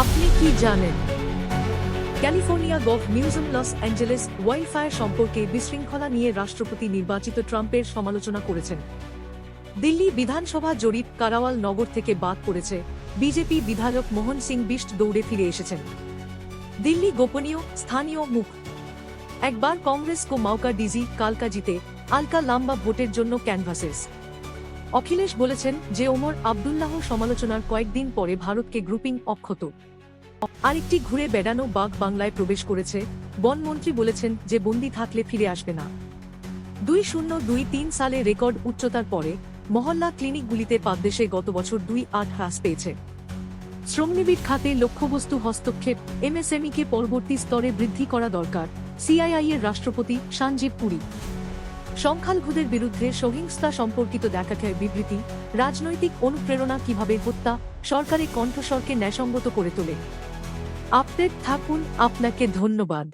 আপনি কি জানেন? California golf museum Los Angeles wildfire সম্পর্কে বিশৃঙ্খলা নিয়ে রাষ্ট্রপতি নির্বাচিত ট্রাম্পের সমালোচনা করেছেন। দিল্লি বিধানসভা জরিপ কারাওয়াল নগর থেকে বাদ পড়েছে, বিজেপি বিধায়ক মোহন সিং বিষ্ট দৌড়ে ফিরে এসেছেন। দিল্লি গোপনীয় স্থানীয় মুখ। একবার কংগ্রেস কো মাউকা ডিজি কালকা জিতে আলকা লাম্বা ভোটের জন্য ক্যানভাসেস। অখিলেশ বলেছেন যে ওমর আবদুল্লাহ সমালোচনার কয়েকদিন পরে ভারতকে গ্রুপিং অক্ষত। আরেকটি ঘুরে বেড়ানো বাঘ বাংলায় প্রবেশ করেছে, বনমন্ত্রী বলেছেন যে বন্দি থাকলে ফিরে আসবে না। 2023 সালে রেকর্ড উচ্চতার পরে মহল্লা ক্লিনিকগুলিতে পাদদেশে গত বছর 2.8 হ্রাস পেয়েছে। শ্রমনিবিড় খাতে লক্ষ্যবস্তু হস্তক্ষেপ এমএসএমইকে পরবর্তী স্তরে বৃদ্ধি করা দরকার, সিআইআই এর রাষ্ট্রপতি সঞ্জীব পুরী। সংখ্যালঘুদের বিরুদ্ধে সহিংসতা সম্পর্কিত দেখায় বিবৃতি, রাজনৈতিক অনুপ্রেরণা কিভাবে হত্যা সরকারি কণ্ঠস্বরকে ন্যায়সঙ্গত করে তোলে। আপডেট থাকুন। আপনাকে ধন্যবাদ।